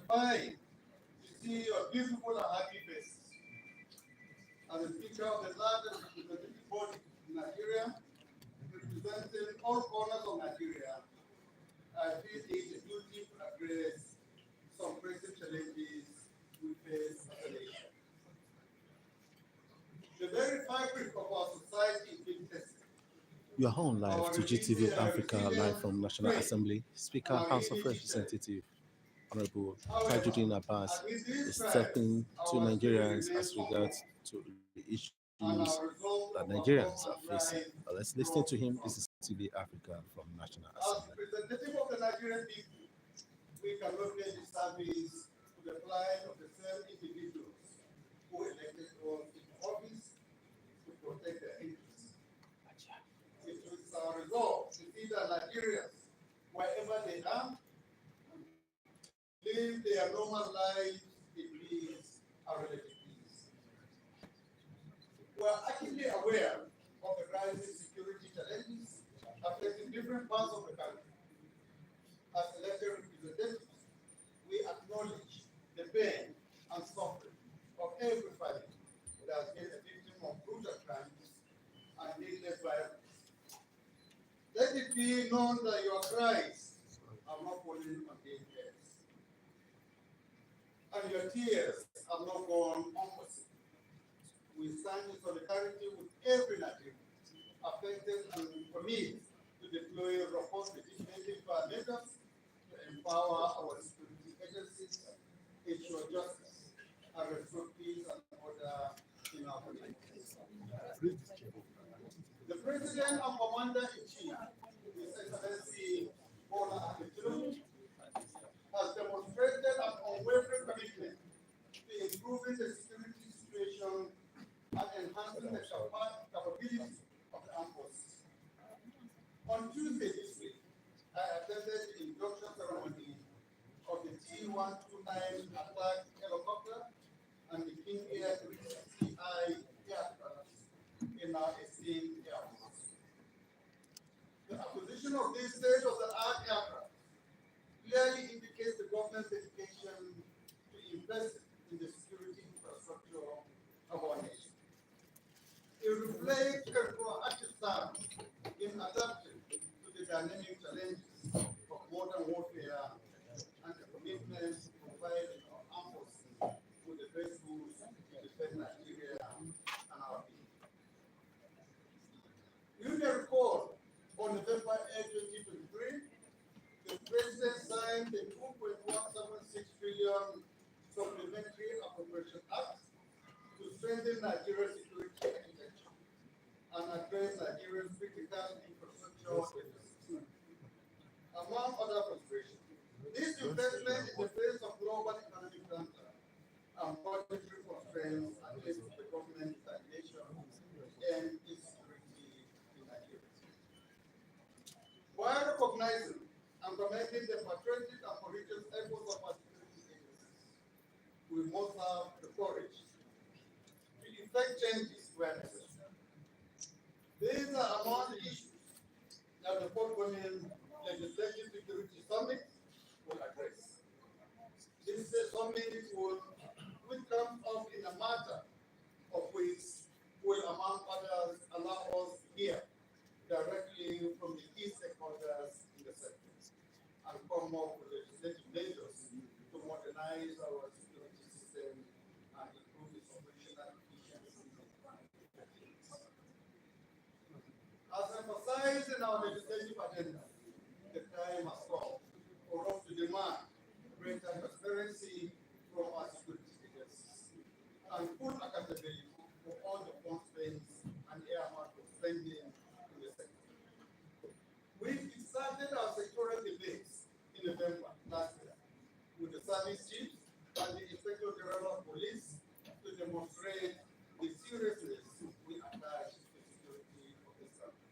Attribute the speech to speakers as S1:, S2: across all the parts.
S1: Fine to see your beautiful and happy faces. As the Speaker of the largest representative body in Nigeria, representing all corners of Nigeria, I feel it a duty to address some pressing challenges we face as a nation. The very fabric of our society is being tested.
S2: You are on live
S1: Our
S2: to GTV Africa, live
S1: resilience,
S2: from National
S1: strength,
S2: Assembly.
S1: and
S2: Speaker,
S1: our
S2: House of
S1: unity challenge.
S2: Representative, Honorable
S1: However,
S2: Tajudeen Abbas
S1: amid these
S2: is
S1: trials,
S2: stepping to
S1: our spirit
S2: Nigerians
S1: remains
S2: as
S1: humble,
S2: regards to the issues
S1: and our
S2: that
S1: resolve to
S2: Nigerians are
S1: overcome and
S2: facing.
S1: thrive
S2: Let's listen to
S1: throughout
S2: him.
S1: this
S2: This is
S1: conflict.
S2: TV Africa from National
S1: As
S2: Assembly.
S1: representative of the Nigerian people, we cannot pay the service to the plight of the same individuals who elected us into office to protect their interests. It is our resolve to see that Nigerians, wherever they are, live their normal lives in peace and relative peace. We are actively aware of the rising security challenges affecting different parts of the country. As elected representatives, we acknowledge the pain and suffering of every family that has been a victim of brutal crimes and needless violence. Let it be known that your cries are not falling on deaf ears, and your tears have not gone unnoticed. We stand in solidarity with every Nigerian affected and commit to deploy robust legislative measures to empower our security agencies, ensure justice, and restore peace and order in our communities. The President and Commander-in-Chief, His Excellency Bola Ahmed Tinubu, has demonstrated an unwavering commitment to improving the security situation and enhancing the capability of the armed forces. On Tuesday this week, I attended the induction ceremony of the T-129 attack helicopter and the King Air 360I aircraft in our esteemed Air Force. The acquisition of this state-of-the-art aircraft clearly indicates the government's dedication to invest in the security infrastructure of our nation. It reflects a proactive stance in adapting to the dynamic challenges of modern warfare and a commitment to provide our armed forces with the best tools to defend Nigeria and our people. You may recall on November 8, 2023, the President signed the 2.176 trillion Supplementary Appropriation Act to strengthen Nigeria's security architecture and address Nigeria's critical infrastructure deficits, among other considerations. This investment in the face of global economic downturn and budgetary constraints against the government stagnation and insecurity in Nigeria. While recognizing and commending the patriotic and courageous efforts of our security agencies, we must have the courage to effect changes where necessary. These are among the issues that the forthcoming Legislative Security Summit will address. This summit will come up in a matter of weeks will, among others, allow us to hear directly from the key stakeholders in the sector and come up with legislative measures to modernize our security system and improve its operational efficiency and effectiveness. As emphasized in our legislative agenda, the time has come for us to demand greater transparency from our security agencies and full accountability for all the fund spends and earmarked for spending in the sector. We started our sectoral debates in November last year with the service chiefs and the Inspector General of Police to demonstrate the seriousness we attach to the security of this country.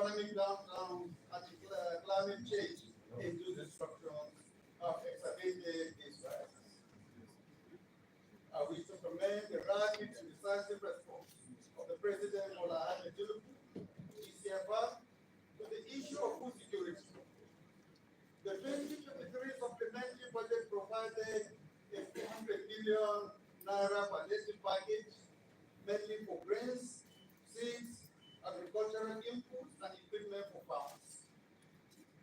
S1: economic downturn and climate change induced destruction have exacerbated these crises. I wish to commend the rapid and decisive response of the President Bola Ahmed Tinubu, ECFR, to the issue of food security. The 2023 supplementary budget provided a 400 billion naira palliative package, mainly for grains, seeds, agricultural inputs, and equipment for farmers.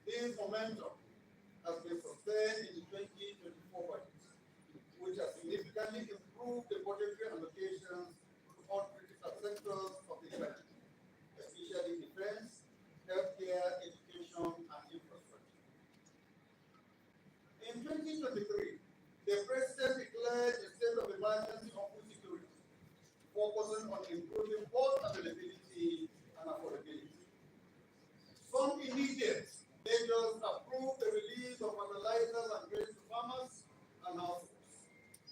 S1: This momentum has been sustained in the 2024 budget, which has significantly improved the budgetary allocations to all critical sectors of the country, especially defense, healthcare, education, and infrastructure. In 2023, the President declared a state of emergency on food security, focusing on improving both availability and affordability. Some immediate measures approved the release of fertilizers and grains to farmers and households,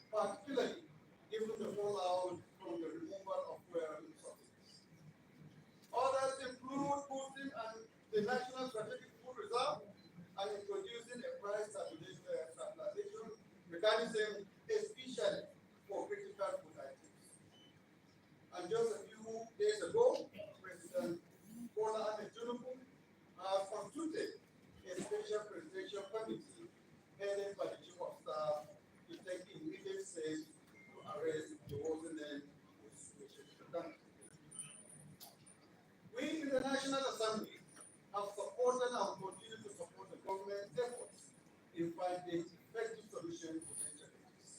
S1: particularly given the fallout from the removal of fuel subsidies. Others include boosting the National Strategic Food Reserve and introducing a price stabilization mechanism, especially for critical food items. And just a few days ago, President Bola Ahmed Tinubu has constituted a special presidential committee headed by the Chief of Staff to take immediate steps to arrest the worsening situation in the country. We in the National Assembly have supported and continue to support the government's efforts in finding effective solutions to these challenges.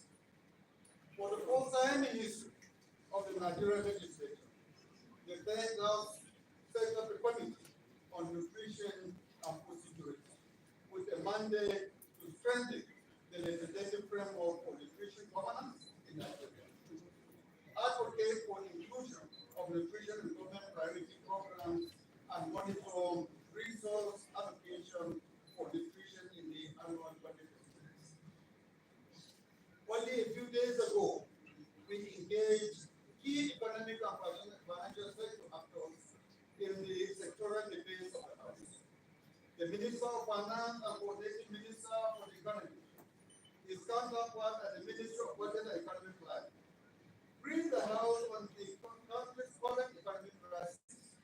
S1: For the first time in history of the Nigerian legislature, the Senate House set up a committee on nutrition and food security with a mandate to strengthen the legislative framework for nutrition governance in Nigeria, advocate for inclusion of nutrition in government priority programs, and monitor resource allocation for nutrition in the annual budget estimates. Only a few days ago, we engaged key economic and financial sector actors in the sectoral debates of the House. The Minister of Finance and Coordinating Minister for the Economy, his counterpart at the Ministry of Budget and Economic Planning, briefed the House on the country's current economic crisis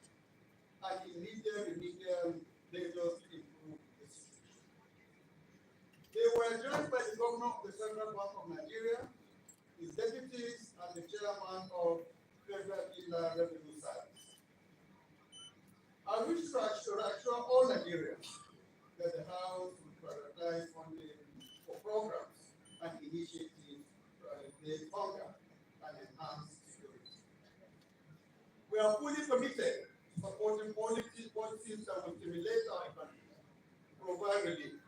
S1: and immediate remedial measures to improve the situation. They were joined by the Governor of the Central Bank of Nigeria, his deputies, and the Chairman of Federal Inland Revenue Service. I wish to assure all Nigerians that the House will prioritize funding for programs and initiatives to alleviate hunger and enhance security. We are fully committed to supporting policies that will stimulate our economy, provide relief,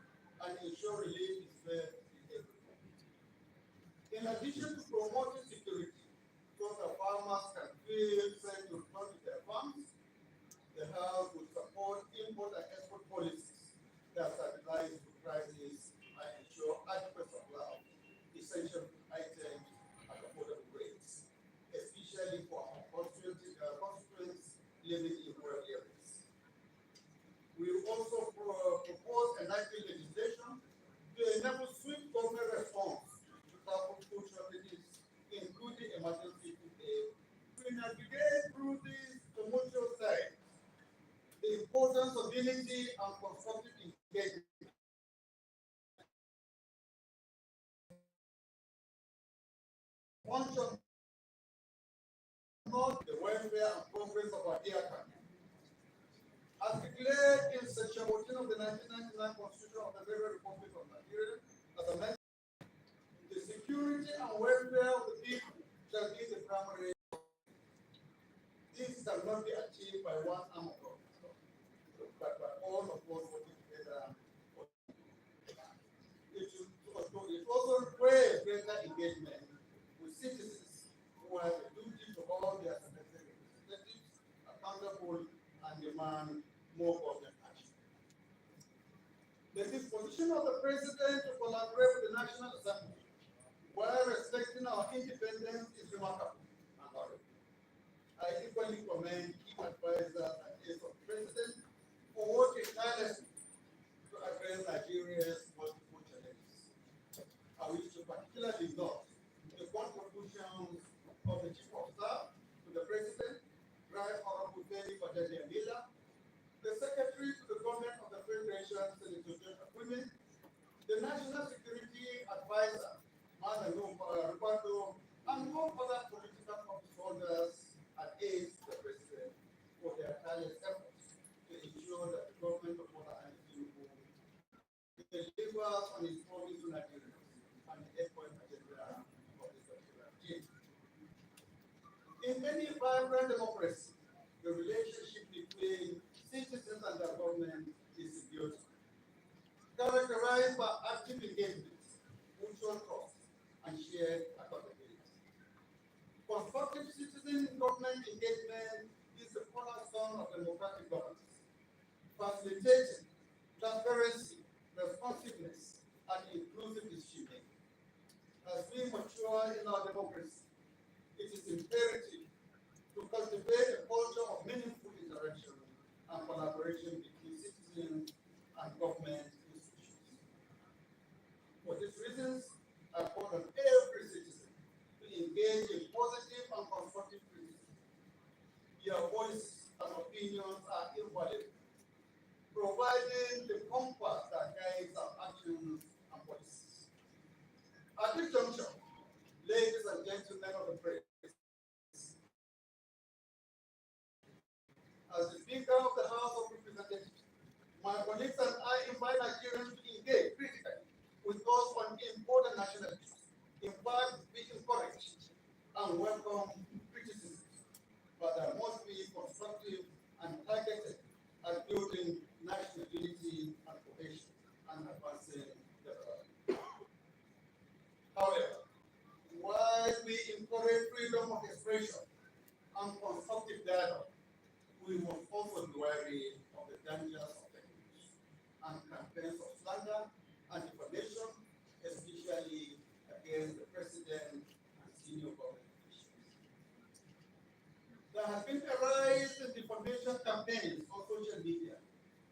S1: and ensure relief is fair in everyone. In addition to promoting security, so that farmers can feel safe to return to their farms, the House will support import and export policies that stabilize the prices and ensure adequate supply of essential items at affordable rates, especially for our constituents living in rural areas. We will also propose enacting legislation to enable swift government response to tackle food shortages, including emergency food aid, to navigate through these tumultuous times. The importance of unity and constructive engagement function not the welfare and progress of our dear country. As declared in Section 14 of the 1999 Constitution of the Federal Republic of Nigeria, as amended, the security and welfare of the people shall be the primary. This cannot be achieved by one arm of government, but by all of us working together. It also requires greater engagement with citizens who have a duty to hold their selected representatives accountable and demand more government action. The disposition of the President to collaborate with the National Assembly while respecting our independence is remarkable and honorable. I equally commend key advisors and aides of the President democracy, the relationship between citizens and their government is symbiotic, characterized by active engagement, mutual trust, and shared accountability. Constructive citizen government engagement is the cornerstone of democratic governance, facilitating transparency, responsiveness, and inclusive decision making. As we mature in our democracy, it is imperative to cultivate a culture of meaningful interaction and collaboration between citizens and government institutions. For these reasons, I call on every citizen to engage in positive and constructive criticism. Your voices and opinions are invaluable, providing the compass that guides our actions and policies. At this juncture, ladies and gentlemen of the press, as the Speaker of the House of Representatives, my colleagues and I invite Nigerians to engage critically with us on important national issues. In fact, we encourage and welcome criticism, but there must be constructive and targeted at building national unity and cohesion and advancing development. However, while we encourage freedom of expression and constructive dialogue, we must also be wary of the dangers of fake news and campaigns of slander and defamation, especially against the president and senior government officials. There has been a rise in defamation campaigns on social media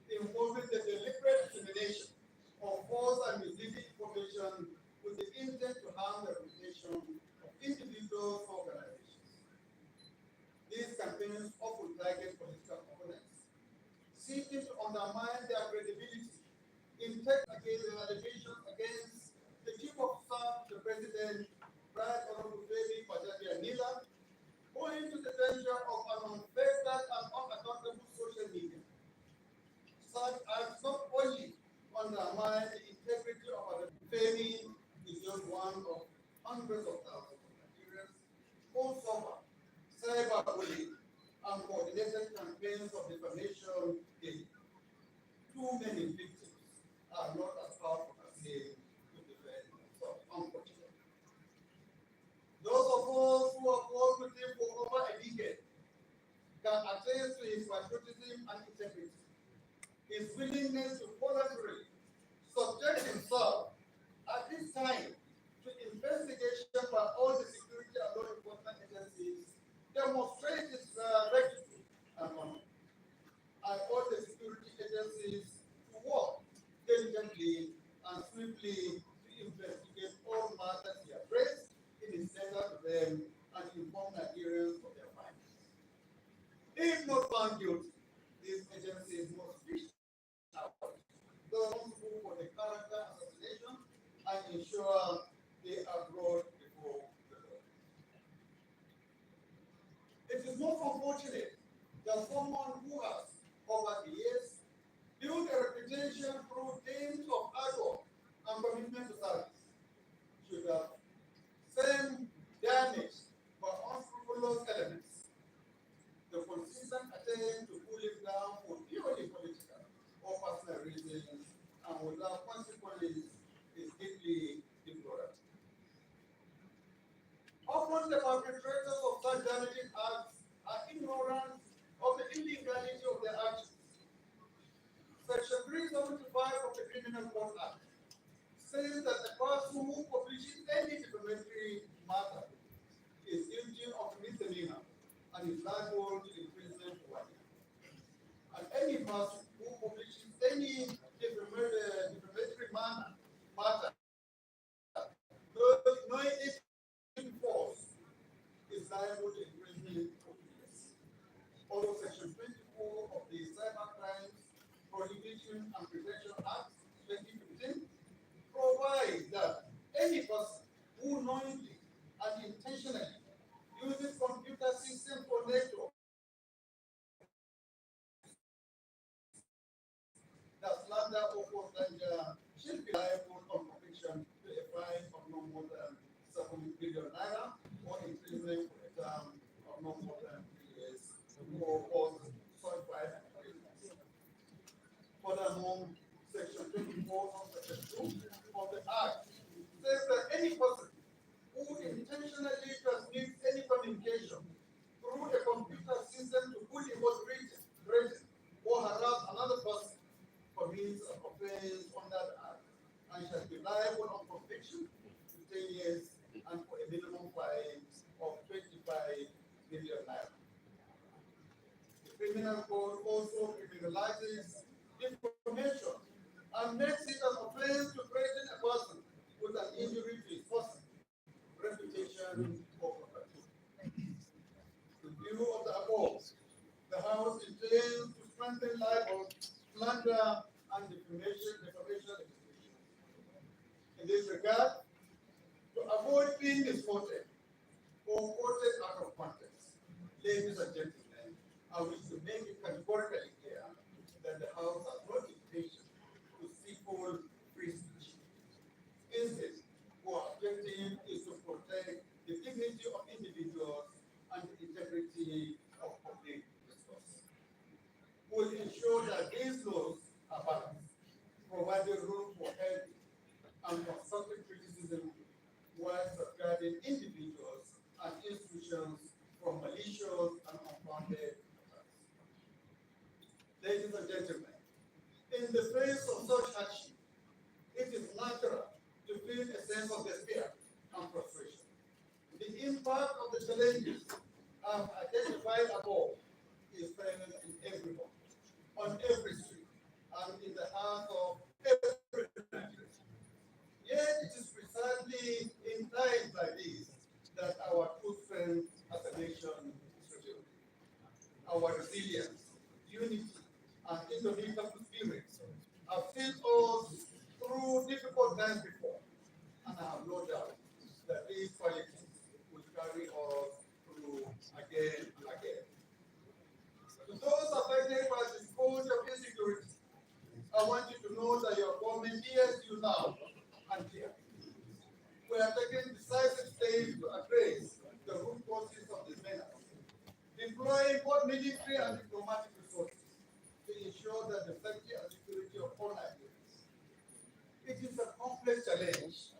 S1: involving the deliberate dissemination of false and misleading information with the intent to harm the reputation of individuals or organizations. These campaigns often target political opponents, seeking to undermine their credibility in against the allegations against the chief of staff, the president, Right Honorable Femi Nila, owing to the danger of an unfettered and unaccountable social media. Such acts not only undermine the integrity of our Femi is just one of hundreds of thousands of Nigerians who suffer cyberbullying and coordinated campaigns of defamation daily. Too many victims are not as powerful as they to defend themselves, unfortunately. Those of us who have worked with him for over a decade can attest to his patriotism and integrity, his willingness to voluntarily subject himself at this time to investigation by all the security and law enforcement agencies demonstrates his rectitude and honor. I urge the security agencies to work diligently and swiftly to investigate all matters he has raised in his letter to them and inform Nigerians of their findings. If not found guilty, these agencies must fish out those responsible for the character assassination and ensure they are brought before the law. It is most unfortunate that someone who has, over the years, built a reputation through days of hard work and commitment to service should have same damage by unscrupulous elements. The consistent attempt to pull him down for purely political or personal reasons and without consequences is deeply deplorable. Often the perpetrators of such damaging acts are ignorant of the illegality of their actions. Section 375 of the Criminal Code Act says that the person who publishes any defamatory matter is guilty of misdemeanor and is liable to imprisonment for 1 year. And any person who publishes any defamatory matter, knowing it false, is liable to imprisonment for 2 years. Although Section 24 of the Cybercrimes Prohibition and Prevention Act 2015 provides that any person who knowingly and intentionally uses computer systems or networks that slander or cause danger should be liable on conviction to a fine of no more than 7 billion naira or imprisonment for a term of no more than 3 years for certified activities. Furthermore, Section 24 of Section 2 of the Act says that any person who intentionally transmits any communication through a computer system to bully or threaten or harass another person commits an offense under the Act and shall be liable on conviction to 10 years and for a minimum fine of 25 million naira. The criminal code also criminalizes information and makes it an offense to threaten a person with an injury to his person, reputation, or property. In view of the above, the House intends to strengthen libel, slander, and defamation legislation. In this regard, to avoid being misquoted or quoted out of context, ladies and gentlemen, I wish to make it categorically clear that the House has no intention to stifle free speech. Instead, our objective is to protect the dignity of individuals and the integrity of public discourse. We will ensure that these laws are balanced, providing room for healthy and constructive criticism while safeguarding individuals and institutions from malicious and unfounded attacks. Ladies and gentlemen, in the face of such action, it is natural to feel a sense of despair and frustration. The impact of the challenges I've identified above is present in everyone, on every street, and in the heart of every Nigerian. Yet it is precisely in times like these that our true strength as a nation is revealed. Our resilience, unity, and indomitable spirit have seen us through difficult times before, and I have no doubt that these qualities will carry us through again and again. To those affected by the scourge of insecurity, I want you to know that your government hears you now and here. We are taking decisive steps to address the root causes of this menace, deploying both military and diplomatic resources to ensure that the safety and security of all Nigerians. It is a complex challenge,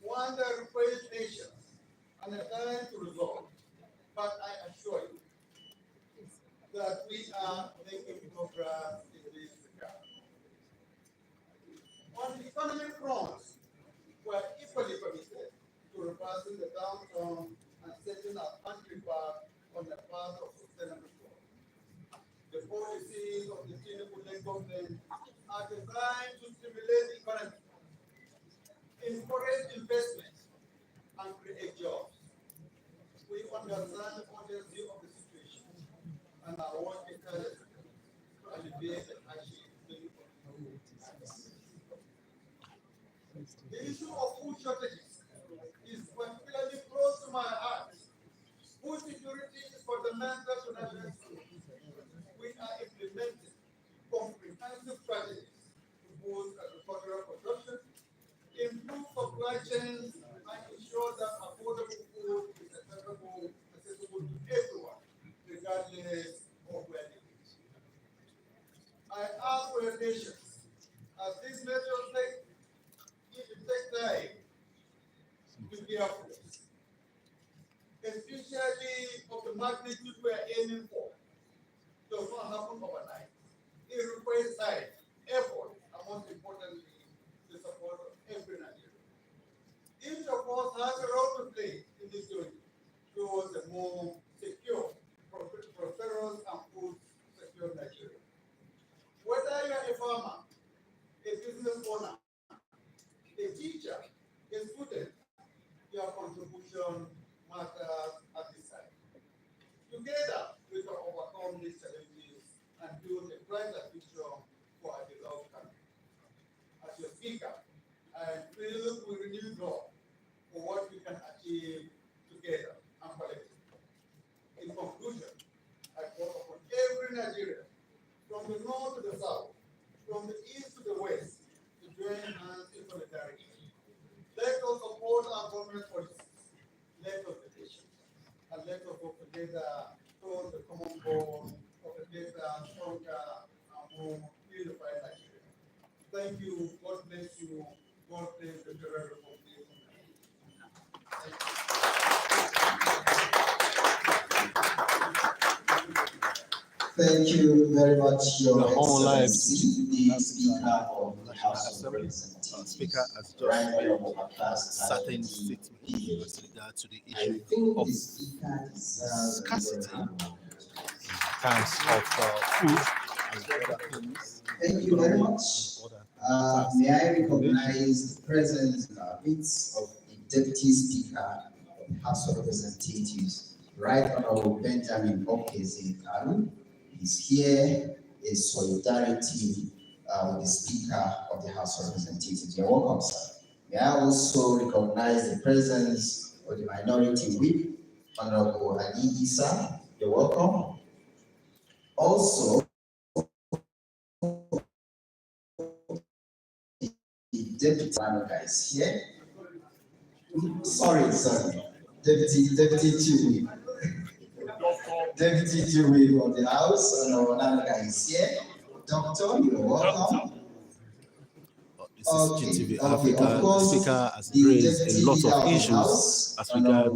S1: one that requires patience and a time to resolve. But I assure you that we are making progress in this regard. On the economic front, we are equally committed to reversing the downturn and setting our country back on the path of sustainable growth. The policies of the Tinubu-led government are designed to stimulate the economy, encourage investment, and create jobs. We understand the urgency of the situation and are working tirelessly to alleviate the hardship. The issue of food shortages is particularly close to my heart. Food security is fundamental to national security. We are implementing comprehensive strategies to boost agricultural production, improve supply chains, and ensure that affordable food is accessible to everyone, regardless of where they live. I ask for your patience as these measures take time to bear fruit, especially of the magnitude we are aiming for. Does not happen overnight. It requires time, effort, and most importantly, the support of every Nigerian. Each of us has a role to play in this journey towards a more secure, prosperous, and food secure Nigeria. Whether you are a farmer, a business owner, a teacher, a student, your contribution matters at this time. Together, we can overcome these challenges and build a brighter future for our beloved country. As your speaker, I feel with renewed hope for what we can achieve together and collectively. In conclusion, I call upon every Nigerian, from the north to the south, from the east to the west, to join hands in solidarity. Let us support our government policies. Let us be patient. And let us work together towards the common goal
S3: Thank you very much, Your
S2: We're on live
S3: Excellency, the Speaker of the
S2: National
S3: House of
S2: Assembly.
S3: Representatives.
S2: Speaker has just
S3: Right,
S2: made
S3: Honorable Abbas
S2: certain
S3: Tajudeen,
S2: statements
S3: PhD.
S2: with regard to the
S3: I
S2: issue
S3: think
S2: of
S3: the Speaker deserves
S2: scarcity
S3: your
S2: terms of food and other things.
S3: Thank you very much. May I recognize the presence in our midst of the Deputy Speaker of the House of Representatives, Right Honorable Benjamin Okeze-Kalu. He's here in solidarity with the Speaker of the House of Representatives. You're welcome, sir. May I also recognize the presence of the Minority Whip, Honorable Ali Issa. You're welcome. Also, the Deputy Manager is here. Sorry. Deputy Chief Whip. Deputy Chief Whip of the House, Honorable Manager is here. Doctor, you're welcome.
S2: This is GTV Africa.
S3: Of
S2: The
S3: course,
S2: Speaker has
S3: the
S2: raised
S3: Deputy
S2: a lot
S3: Leader
S2: of
S3: the
S2: issues
S3: House,
S2: as regard to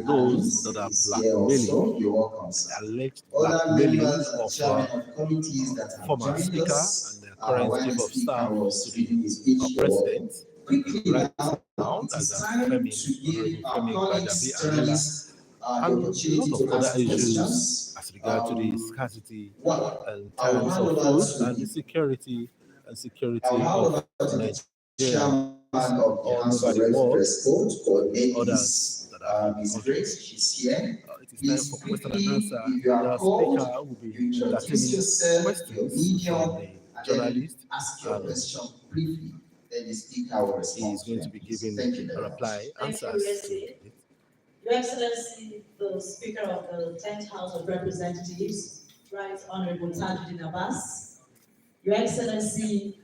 S2: those that are blackmailing,
S3: You're welcome, sir.
S2: alleged
S3: Other
S2: blackmailing
S3: members and
S2: of
S3: chairmen of committees that have
S2: former
S3: joined
S2: Speaker
S3: us,
S2: and the current
S3: when
S2: Chief
S3: the
S2: of
S3: Speaker
S2: Staff
S3: was
S2: to
S3: reading his
S2: the
S3: speech.
S2: President.
S3: Quickly
S2: Right
S3: now,
S2: now,
S3: it
S2: as
S3: is
S2: a
S3: time
S2: Femi,
S3: to give our
S2: Femi
S3: colleagues,
S2: Gbajabi Amila,
S3: journalists, the
S2: and a
S3: opportunity
S2: lot of
S3: to
S2: other
S3: ask
S2: issues
S3: questions.
S2: as regard to the scarcity
S3: Well,
S2: and
S3: I will
S2: terms
S3: hand
S2: of
S3: over
S2: food
S3: to
S2: and the security
S3: I will hand
S2: of
S3: over to the
S2: Nigeria
S3: chairman of the
S2: all
S3: House
S2: over
S3: of
S2: the
S3: Reps
S2: world,
S3: Press Code, coordinate
S2: others that are
S3: Ms. Grace. She's here.
S2: it is
S3: Please
S2: time for question
S3: quickly,
S2: and answer.
S3: if you are
S2: The
S3: called,
S2: Speaker will be
S3: you introduce
S2: entertaining
S3: yourself, your
S2: questions
S3: medium,
S2: from the
S3: and then
S2: journalists,
S3: ask your
S2: and
S3: question briefly. Then the speaker will
S2: he
S3: respond.
S2: is going to be giving
S3: Thank you
S2: a
S3: very
S2: reply
S3: much.
S2: answers to it.
S4: Your Excellency, the Speaker of the 10th House of Representatives, Right Honorable Tajudeen Abbas. Your Excellency,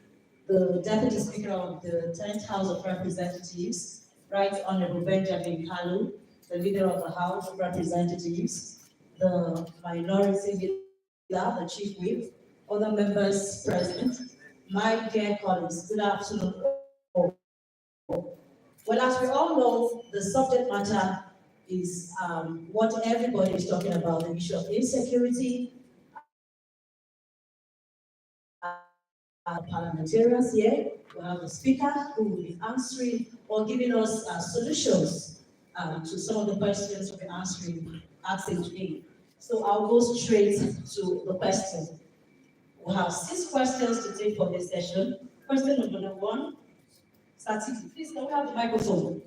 S4: the Deputy Speaker of the 10th House of Representatives, Right Honorable Benjamin Kalu, the Leader of the House of Representatives, the Minority Leader, the Chief Whip, other members present, my dear colleagues, good afternoon. Well, as we all know, the subject matter is what everybody is talking about, the issue of insecurity. Parliamentarians here, we have the Speaker who will be answering or giving us solutions to some of the questions we'll be asking today. So I'll go straight to the question. We have 6 questions to take for this session. Question number 1, statistic. Please, can we have the microphone?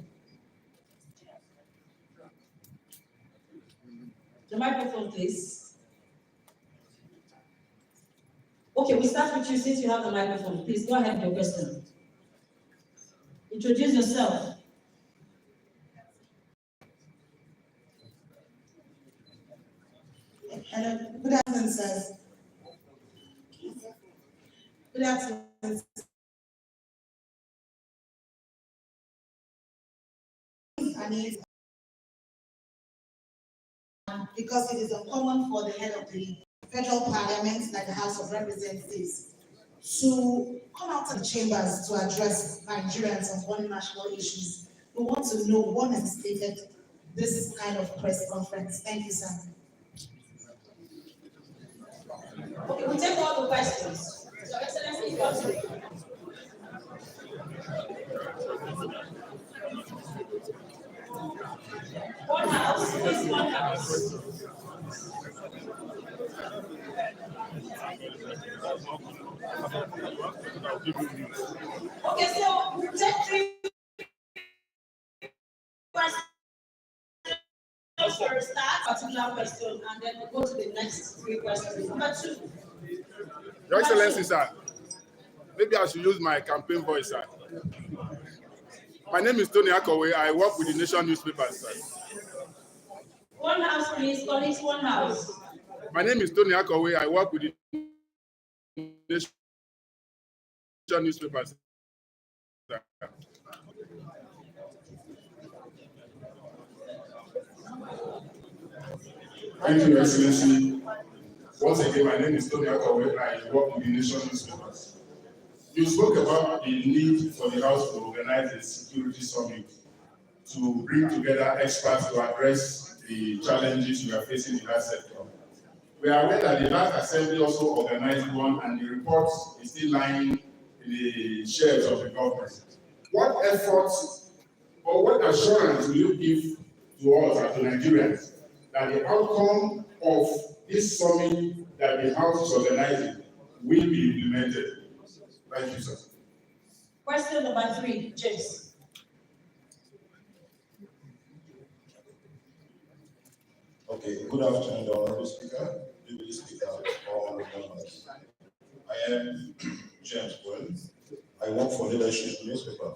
S4: The microphone, please. Okay, we start with you since you have the microphone. Please go ahead with your question. Introduce yourself.
S5: Hello, good afternoon, sirs. Good afternoon. Because it is uncommon for the head of the federal parliament, like the House of Representatives, to come out of the chambers to address Nigerians on one national issues. We want to know what has stated this kind of press conference. Thank you, sir.
S4: Okay, we'll take all the questions. Your Excellency, you want to. One house, please, one house. Okay, so we'll take 3 questions first, that particular question, and then we'll go to the next 3 questions. Number 2.
S6: Your Excellency, sir, maybe I should use my campaign voice, sir. My name is Tony Akowe. I work with the Nation newspaper, sir.
S4: One house, please, colleagues, one house.
S6: My name is Tony Akowe. I work with the Nation newspaper, sir. Thank you, Your Excellency. Once again, my name is Tony Akowe. I work with the Nation newspapers. You spoke about the need for the House to organize a security summit to bring together experts to address the challenges we are facing in that sector. We are aware that the last assembly also organized one, and the report is still lying in the shelves of the government. What efforts or what assurance will you give to us as to Nigerians that the outcome of this summit that the House is organizing will be implemented? Thank you, sir.
S4: Question number 3, James.
S7: Okay, good afternoon, the Honorable Speaker, Deputy Speaker, all members. I am James Well. I work for Leadership Newspaper.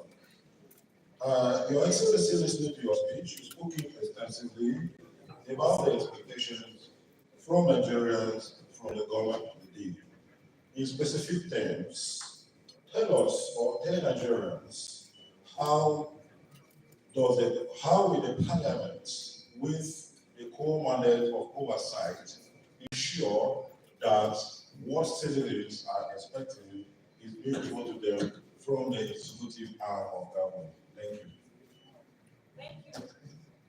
S7: Your Excellency, listening to your speech, you spoke extensively about the expectations from Nigerians, from the government of the day. In specific terms, tell us or tell Nigerians how will the Parliament, with the core mandate of oversight, ensure that what citizens are expecting is being given to them from the executive arm of government? Thank you.
S4: Thank you.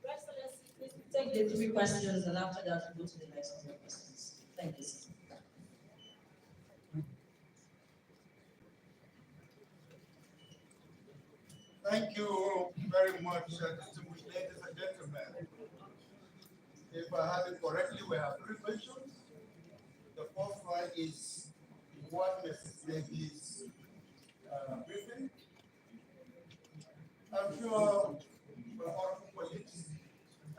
S4: Your Excellency, please take the 3 questions, and after that, we'll go to the next 3 questions. Thank you, sir.
S1: Thank you very much, distinguished ladies and gentlemen. If I have it correctly, we have 3 questions. The first one is what Mrs. Levy's briefing. I'm sure my honorable colleagues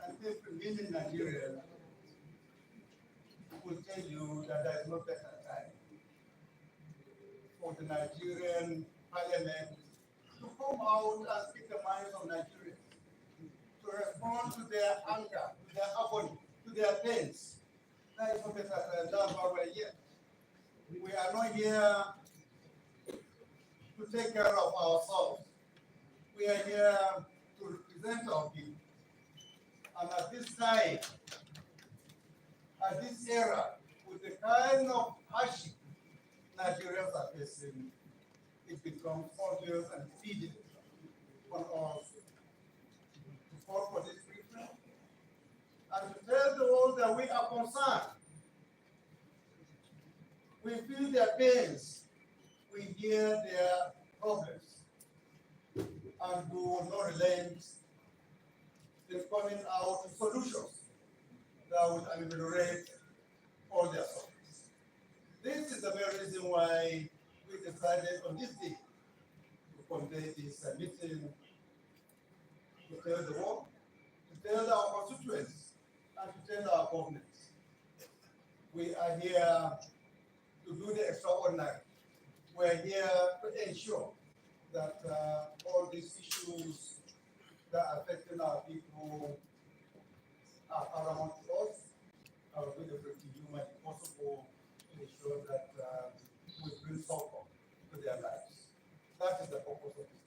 S1: and people living in Nigeria will tell you that there is no better time for the Nigerian parliament to come out and speak the minds of Nigerians, to respond to their anger, to their agony, to their pains. That is what that's why we're here. We are not here to take care of ourselves. We are here to represent our people. And at this time, at this era, with the kind of hardship Nigerians are facing, it becomes obvious and feeding on us to call for this treatment and to tell the world that we are concerned. We feel their pains, we hear their problems, and we will not relent in coming out with solutions that would ameliorate all their sufferings. This is the very reason why we decided on this day to convey this meeting, to tell the world, to tell our constituents, and to tell our governments. We are here to do the extraordinary. We're here to ensure that all these issues that are affecting our people are paramount to us. I will do everything humanly possible to ensure that we bring support to their lives. That is the purpose of this.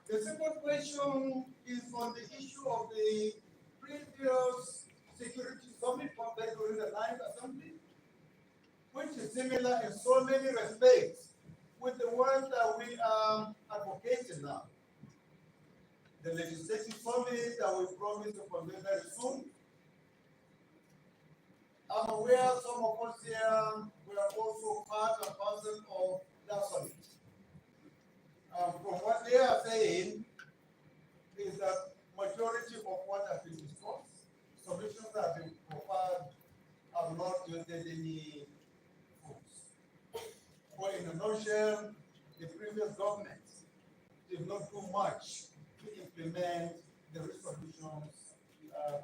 S1: The second question is on the issue of the previous security summit conducted during the 9th Assembly, which is similar in so many respects with the one that we are advocating now. The legislative summit that we promised to convene very soon. I'm aware some of us here were also part and parcel of that summit. From what they are saying is that majority of what has been discussed, solutions that have been provided, have not yielded any fruits. But in a nutshell, the previous government did not do much to implement the resolutions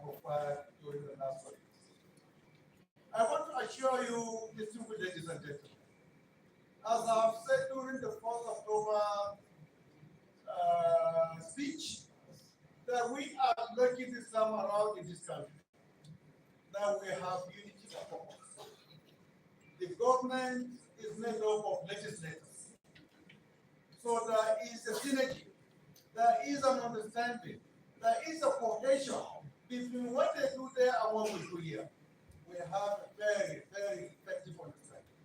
S1: provided during the last summit. I want to assure you, distinguished ladies and gentlemen, as I have said during the 4th October speech, that we are lucky this time around in this country, that we have unity of purpose. The government is made up of legislators. So there is a synergy, there is an understanding, there is a cohesion between what they do there and what we do here. We have a very, very effective understanding.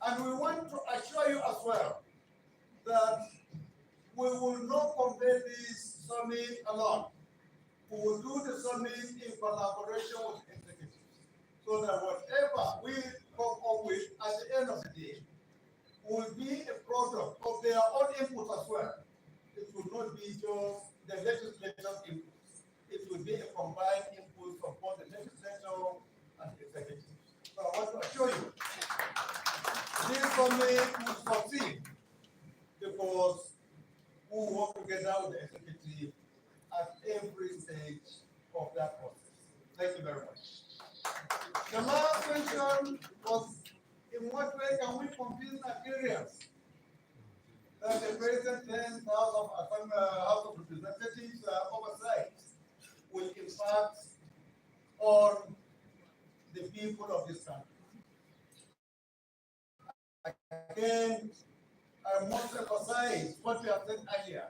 S1: And we want to assure you as well that we will not convey this summit alone. We will do the functioning in collaboration with executives, so that whatever we come up with at the end of the day will be a product of their own input as well. It will not be just the legislative input. It will be a combined input from both the legislature and the executive. So I want to assure you, this summit will succeed because we work together with the executive at every stage of that process. Thank you very much. The last question was, in what way can we convince Nigerians that the present 10th House of Representatives oversight will impact on the people of this country? Again, I must emphasize what we have said earlier.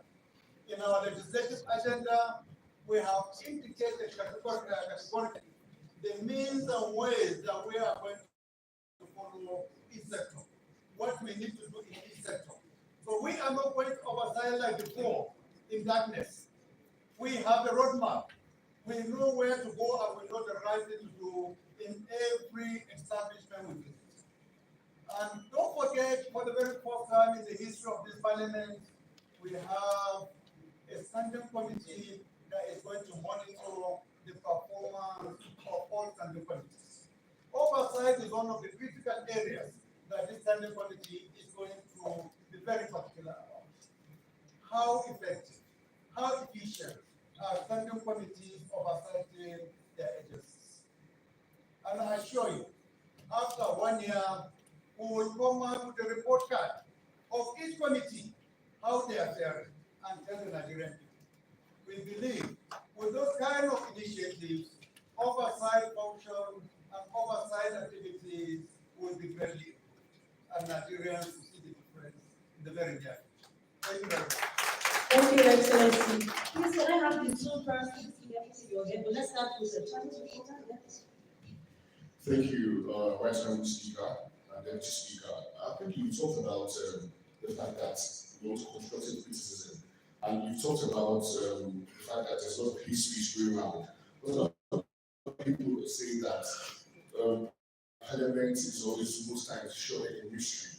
S1: In our legislative agenda, we have indicated categorically the means and ways that we are going to follow each sector, what we need to do in each sector. So we are not going to oversight like before in darkness. We have a roadmap. We know where to go and we know the right thing to do in every establishment we visit. And don't forget, for the very first time in the history of this parliament, we have a standing committee that is going to monitor the performance of all standing committees. Oversight is one of the critical areas that this standing committee is going to be very particular about. How effective, how efficient are standing committees oversighting their agencies? And I assure you, after 1 year, we will come out with a report card of each committee, how they are faring, and tell the Nigerian people. We believe with those kind of initiatives, oversight function and oversight activities will be greatly improved, and Nigerians will see the difference in the very near future. Thank you very much.
S4: Thank you, Excellency. Please, can I have the two persons here? But let's start with the Chinese reporter. Yes.
S7: Thank you, Vice President Speaker and Deputy Speaker. I think you talked about the fact that you want constructive criticism, and you talked about the fact that there's a lot of hate speech going around. But a lot of people say that Parliament is always most times shrouded in mystery.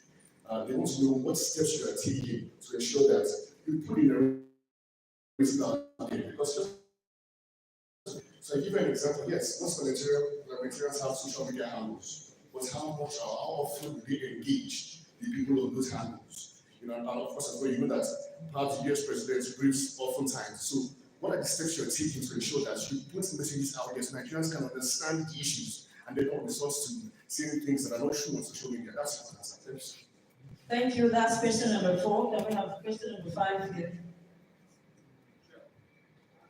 S7: They want to know what steps you are taking to ensure that you put in everything out there. Because so I give you an example. Yes, most Nigerians have social media handles, but how much or how often do they engage the people on those handles? You know, and of course, as well, you know that perhaps the US president briefs oftentimes. So, what are the steps you're taking to ensure that you put messages out there so Nigerians can understand the issues and they don't resort to saying things that are not true on social media? That's what I'm saying.
S4: Thank you. That's question number 4. Can we have question number 5 here?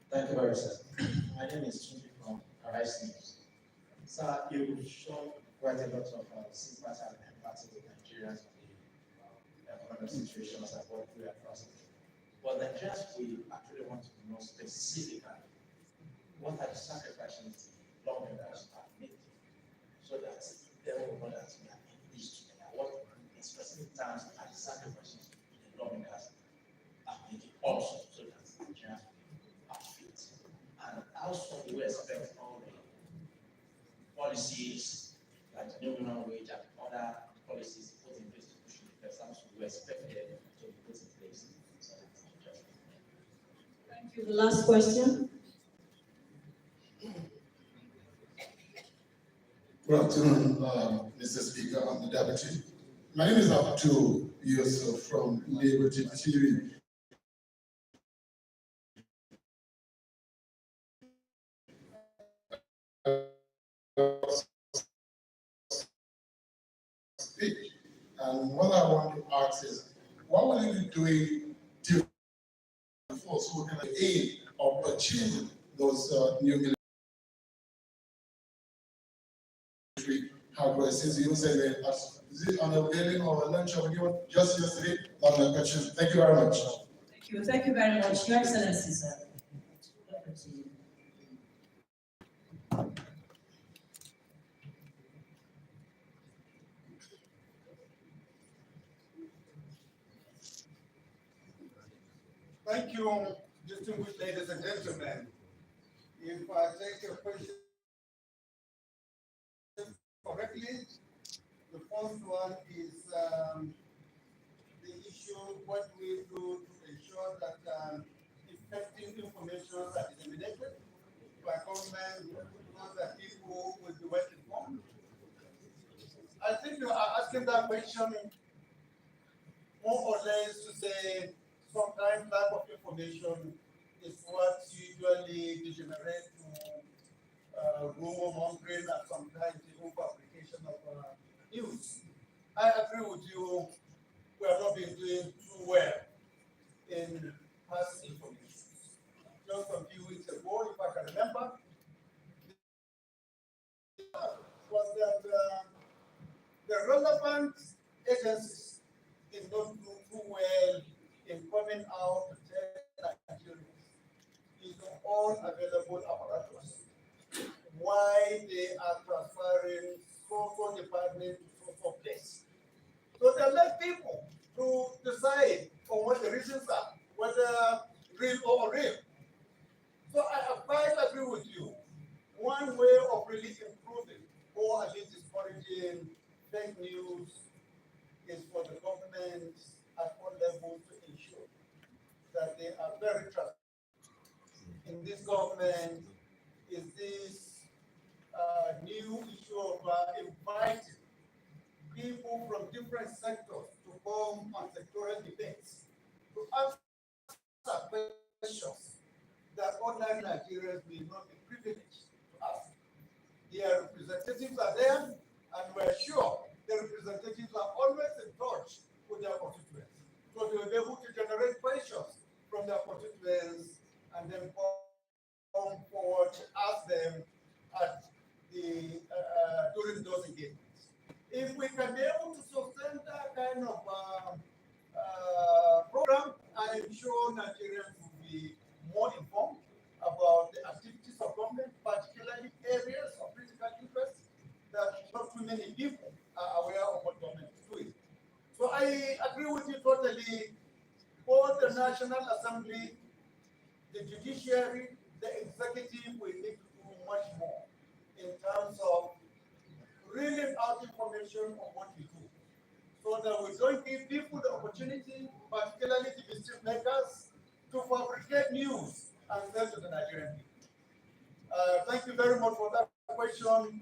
S8: Thank you very much, sir. My name is Chinji from Arise News. Sir, you've shown quite a lot of sympathy and empathy with Nigerians in the economic situations and what we are facing. But Nigerians, we actually want to know specifically what are the sacrifices the lawmakers have made so that they will know that we are in this together. What in specific terms are the sacrifices the lawmakers are making also so that Nigerians are fit? And also we expect all the policies like the new minimum wage and other policies put in place to push the person, we expect them to be put in place.
S4: Thank you. The last question.
S9: Good afternoon, Mr. Speaker and the Deputy. My name is Abdul Yusuf from Liberty TV. And what I want to ask is, what will you be doing different so we can aim or achieve those new military hardware? Since you said that, is it unavailing or a lunch or you just yesterday? Not my question. Thank you very much.
S4: Thank you. Thank you very much, Your Excellency, sir.
S1: Thank you, distinguished ladies and gentlemen. If I take your question correctly, the first one is the issue, what we do to ensure that effective information are disseminated by government so that people will be well informed. I think you are asking that question more or less to say sometimes type of information is what usually degenerates to rumor mongering and sometimes even fabrication of news. I agree with you, we have not been doing too well in past information. Just a few weeks ago, if I can remember, was that the relevant agencies did not do too well in coming out to tell Nigerians using all available apparatus why they are transferring so department to so place. So they let people to decide on what the reasons are, whether real or real. So I quite agree with you. One way of really improving or at least discouraging fake news is for the government at all levels to ensure that they are very transparent. In this government, is this new issue of inviting people from different sectors to come on sectoral debates to answer questions that ordinary Nigerians may not be privileged to ask. Their representatives are there, and we're sure the representatives are always in touch with their constituents. So they will be able to generate questions from their constituents and then come forward to ask them at the during those engagements. If we can be able to sustain that kind of program, I am sure Nigerians will be more informed about the activities of government, particularly areas of critical interest that not too many people are aware of what government is doing. So I agree with you totally. Both the National Assembly, the judiciary, the executive will need to do much more in terms of reeling out information on what we do, so that we don't give people the opportunity, particularly the mischief makers, to fabricate news and sell to the Nigerian people. Thank you very much for that question, and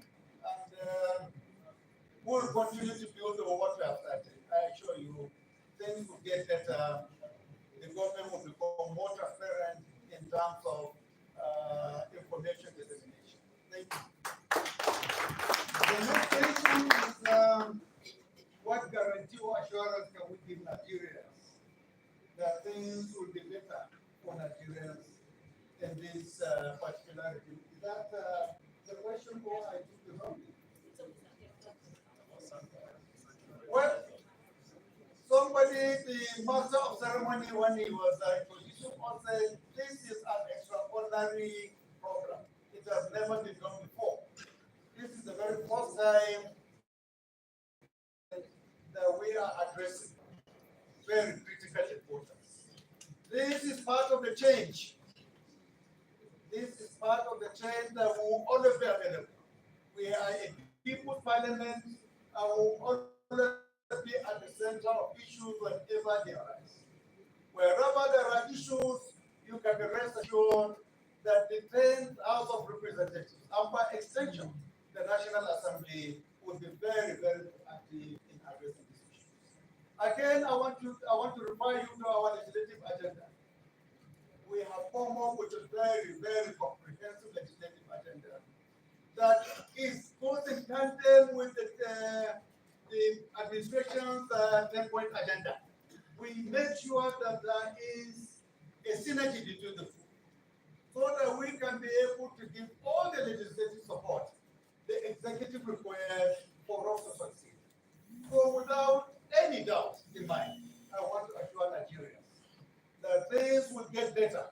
S1: we'll continue to build on what we have started. I assure you, things will get better. The government will become more transparent in terms of information dissemination. Thank you. The next question is what guarantee or assurance can we give Nigerians that things will be better for Nigerians in this particular regime? Is that the question, or I took the wrong? Well, somebody, the master of ceremony, when he was introducing us, said this is an extraordinary program. It has never been done before. This is the very first time that we are addressing very critical importance. This is part of the change. This is part of the change that will always be available. We are a people's parliament and will always be at the center of issues whenever they arise. Wherever there are issues, you can be rest assured that the 10th House of Representatives, and by extension, the National Assembly, will be very, very active in addressing these issues. Again, I want to refer you to our legislative agenda. We have come up with a very, very comprehensive legislative agenda that goes in tandem with the administration's 10-point agenda. We make sure that there is a synergy between the two, so that we can be able to give all the legislative support the executive requires for us to succeed. So without any doubt in mind, I want to assure Nigerians that things will get better.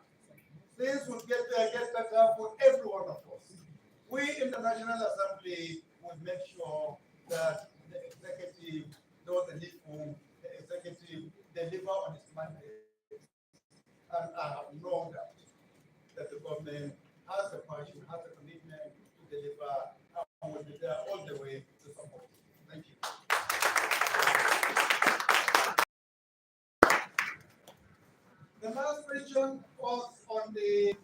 S1: Things will get better for every one of us. We in the National Assembly will make sure that the executive does the needful, the executive deliver on its mandate. And I have no doubt that the government has the passion, has the commitment to deliver, and will be there all the way to support. Thank you. The last question was on the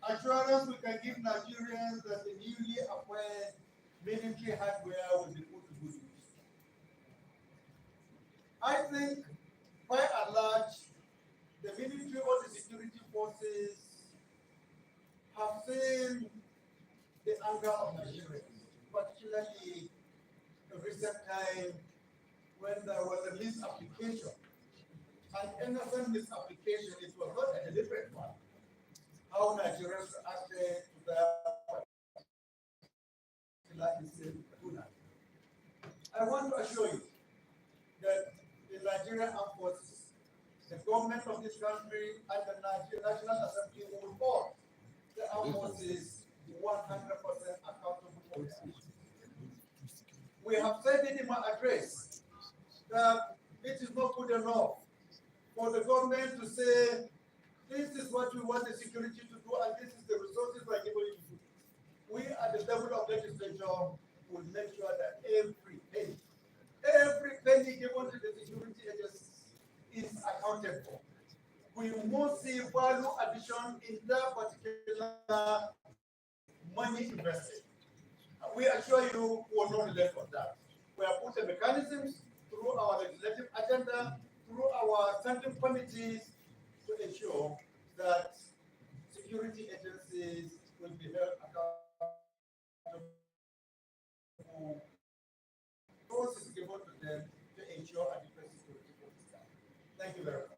S1: assurance we can give Nigerians that the newly acquired military hardware will be put to good use. I think, by and large, the military or the security forces have seen the anger of Nigerians, particularly in recent time when there was a misapplication. An innocent misapplication, it was not a deliberate one. How Nigerians reacted to that particular incident. I want to assure you that the Nigerian Armed Forces, the government of this country, and the National Assembly will hold the armed forces 100% accountable for that. We have said it in my address that it is not good enough for the government to say, this is what we want the security to do, and this is the resources we are able to do. We at the level of legislature will make sure that every penny given to the security agencies is accounted for. We must see value addition in that particular money invested. We assure you we will not relent on that. We have put the mechanisms through our legislative agenda, through our standing committees to ensure that security agencies will be held accountable for resources given to them to ensure adequate security for the staff. Thank you very much.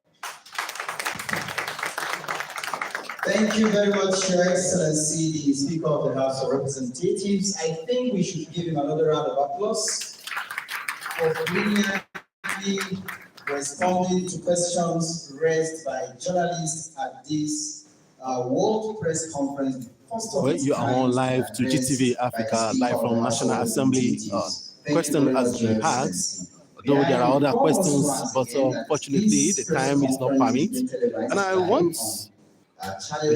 S3: Thank you very much, Your Excellency, the Speaker of the House of Representatives. I think we should give him another round of applause for brilliantly responding to questions raised by journalists at this World Press Conference.
S2: Well, you are on live to GTV Africa, live from National Assembly. Question has been asked, though there are other questions, but unfortunately the time is not permitted. And I want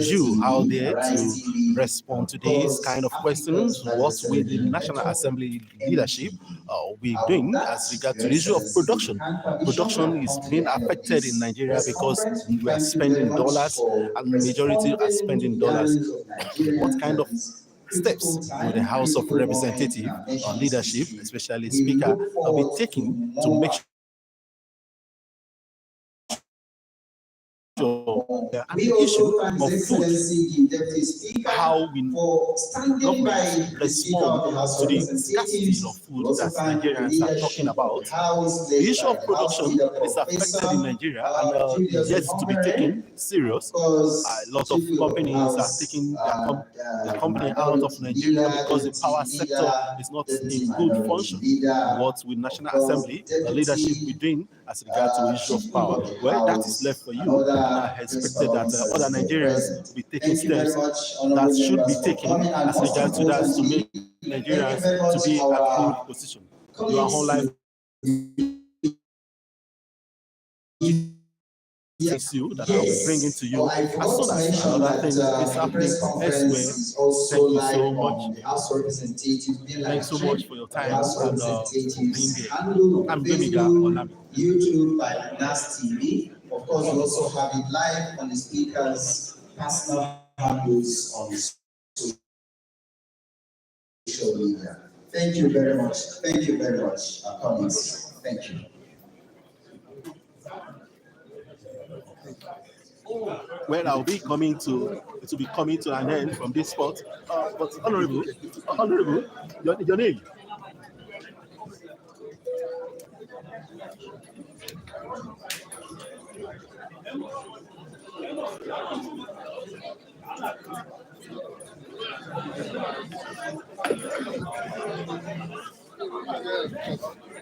S2: you out there to respond to these kind of questions. What will the National Assembly leadership be doing as regard to the issue of production? Production is being affected in Nigeria because we are spending dollars and the majority are spending dollars. What kind of steps will the House of Representatives or leadership, especially Speaker, be taking to make sure and the issue of food, how we government respond to the scarcity of food that Nigerians are talking about. The issue of production is affected in Nigeria and yet to be taken serious. A lot of companies are taking the company out of Nigeria because the power sector is not in good function. What will National Assembly, the leadership be doing as regards to the issue of power? Well, that is left for you. And I expected that other Nigerians will be taking steps that should be taken as regards to that to make Nigerians to be at good position. You are on live. You that I'll be bringing to you as soon as another thing is happening elsewhere. Thank you so much. Thanks so much for your time and being here. I'm Bemiga Olami.
S3: YouTube by NAS TV. Of course, we also have it live on the speaker's personal handles on social media. Thank you very much. Thank you very much, colleagues. Thank you.
S2: Well, I'll be coming to an end from this spot. But honorable, your name.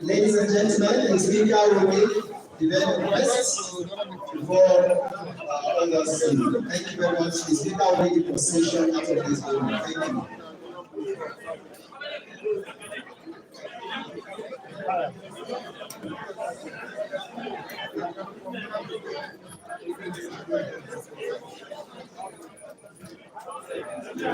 S3: Ladies and gentlemen, the speaker will give the very request for others. Thank you very much. The speaker will make the procession out of this building. Thank you.
S1: I